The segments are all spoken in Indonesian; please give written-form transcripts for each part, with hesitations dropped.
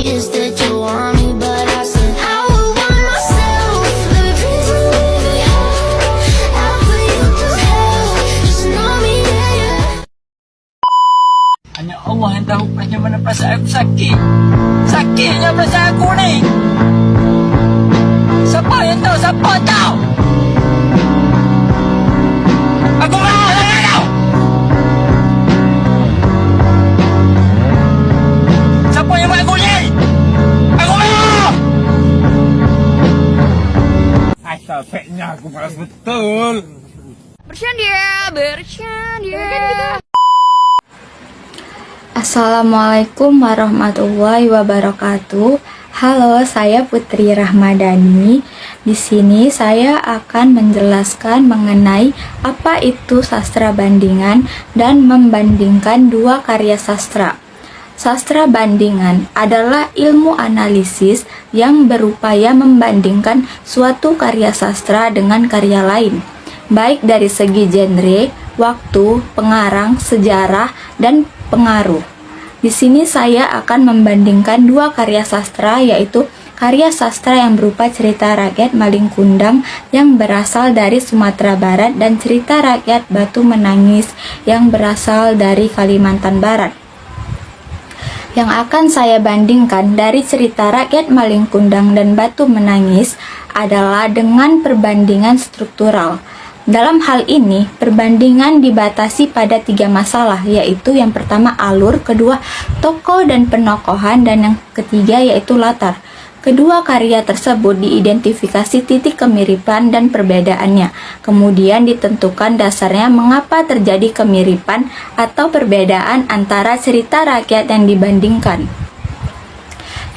Is that you want me, but I said I would want myself. Baby, please don't leave me out. I'll put you through hell. Just know me, yeah, yeah. Hanya Allah yang tahu bagaimana perasaan aku sakit. Sakitnya perasaan aku ni. Siapa yang tahu? Siapa tahu? Aku marah dengan kau. Siapa yang buat aku ni? Aku marah. Asal fake-nya aku malas betul. Bercanda. Assalamualaikum warahmatullahi wabarakatuh. Halo, saya Putri Rahmadani. Di sini saya akan menjelaskan mengenai apa itu sastra bandingan dan membandingkan dua karya sastra. Sastra bandingan adalah ilmu analisis yang berupaya membandingkan suatu karya sastra dengan karya lain, baik dari segi genre, waktu, pengarang, sejarah, dan pengaruh. Di sini saya akan membandingkan dua karya sastra, yaitu karya sastra yang berupa cerita rakyat Malin Kundang yang berasal dari Sumatera Barat dan cerita rakyat Batu Menangis yang berasal dari Kalimantan Barat. Yang akan saya bandingkan dari cerita rakyat Malin Kundang dan Batu Menangis adalah dengan perbandingan struktural. Dalam hal ini, perbandingan dibatasi pada 3 masalah, yaitu yang pertama alur, kedua tokoh dan penokohan, dan yang ketiga yaitu latar. Kedua karya tersebut diidentifikasi titik kemiripan dan perbedaannya, kemudian ditentukan dasarnya mengapa terjadi kemiripan atau perbedaan antara cerita rakyat yang dibandingkan.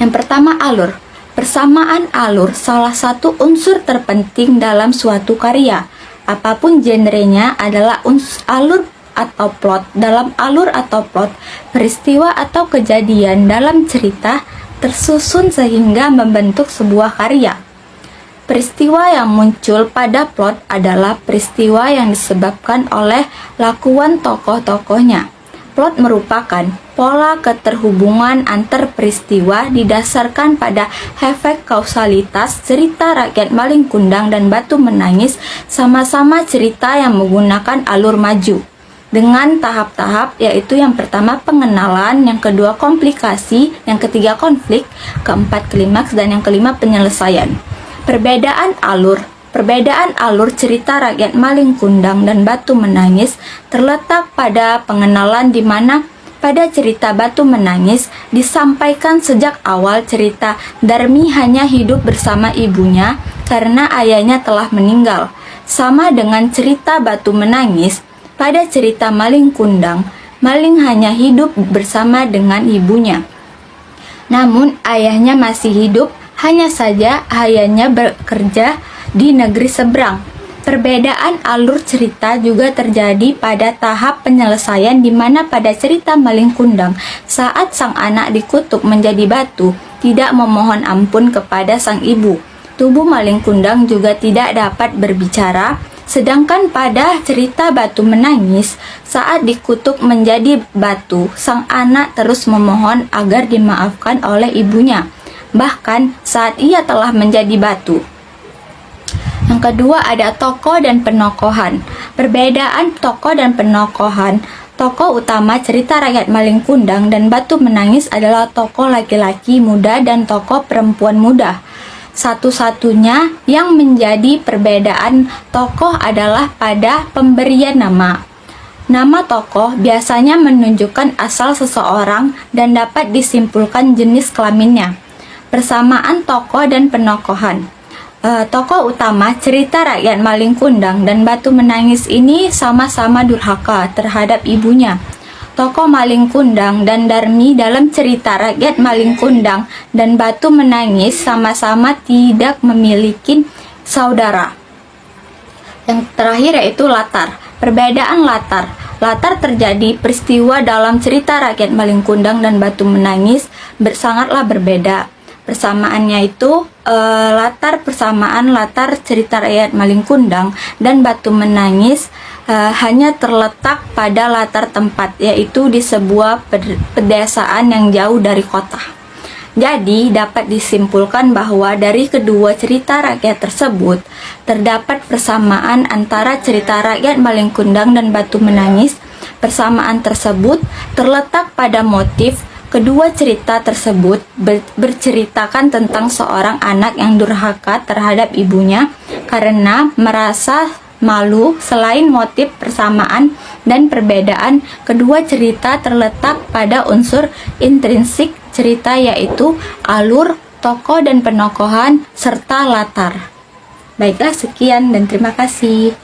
Yang pertama alur. Persamaan alur salah satu unsur terpenting dalam suatu karya. Apapun genrenya adalah alur atau plot. Dalam alur atau plot, peristiwa atau kejadian dalam cerita tersusun sehingga membentuk sebuah karya. Peristiwa yang muncul pada plot adalah peristiwa yang disebabkan oleh lakuan tokoh-tokohnya. Plot merupakan pola keterhubungan antar peristiwa didasarkan pada efek kausalitas. Cerita rakyat Malin Kundang dan Batu Menangis sama-sama cerita yang menggunakan alur maju dengan tahap-tahap, yaitu yang pertama pengenalan, yang kedua komplikasi, yang ketiga konflik, keempat klimaks, dan yang kelima penyelesaian. Perbedaan alur cerita rakyat Malin Kundang dan Batu Menangis terletak pada pengenalan, di mana pada cerita Batu Menangis disampaikan sejak awal cerita Darmi hanya hidup bersama ibunya karena ayahnya telah meninggal. Sama dengan cerita Batu Menangis, pada cerita Malin Kundang, Malin hanya hidup bersama dengan ibunya. Namun ayahnya masih hidup, hanya saja ayahnya bekerja di negeri seberang. Perbedaan alur cerita juga terjadi pada tahap penyelesaian, di mana pada cerita Malin Kundang, saat sang anak dikutuk menjadi batu, tidak memohon ampun kepada sang ibu. Tubuh Malin Kundang juga tidak dapat berbicara, sedangkan pada cerita Batu Menangis, saat dikutuk menjadi batu, sang anak terus memohon agar dimaafkan oleh ibunya, bahkan saat ia telah menjadi batu. Yang kedua ada tokoh dan penokohan. Perbedaan tokoh dan penokohan. Tokoh utama cerita rakyat Malin Kundang dan Batu Menangis adalah tokoh laki-laki muda dan tokoh perempuan muda. Satu-satunya yang menjadi perbedaan tokoh adalah pada pemberian nama. Nama tokoh biasanya menunjukkan asal seseorang dan dapat disimpulkan jenis kelaminnya. Persamaan tokoh dan penokohan. Tokoh utama cerita rakyat Malin Kundang dan Batu Menangis ini sama-sama durhaka terhadap ibunya. Tokoh Malin Kundang dan Darmi dalam cerita rakyat Malin Kundang dan Batu Menangis sama-sama tidak memiliki saudara. Yang terakhir yaitu latar. Perbedaan latar. Latar terjadi peristiwa dalam cerita rakyat Malin Kundang dan Batu Menangis sangatlah berbeda. Persamaannya itu latar cerita rakyat Malin Kundang dan Batu Menangis hanya terletak pada latar tempat, yaitu di sebuah pedesaan yang jauh dari kota. Jadi, dapat disimpulkan bahwa dari kedua cerita rakyat tersebut, terdapat persamaan antara cerita rakyat Malin Kundang dan Batu Menangis. Persamaan tersebut terletak pada motif. Kedua cerita tersebut berceritakan tentang seorang anak yang durhaka terhadap ibunya karena merasa malu. Selain motif persamaan dan perbedaan, kedua cerita terletak pada unsur intrinsik cerita, yaitu alur, tokoh dan penokohan, serta latar. Baiklah, sekian dan terima kasih.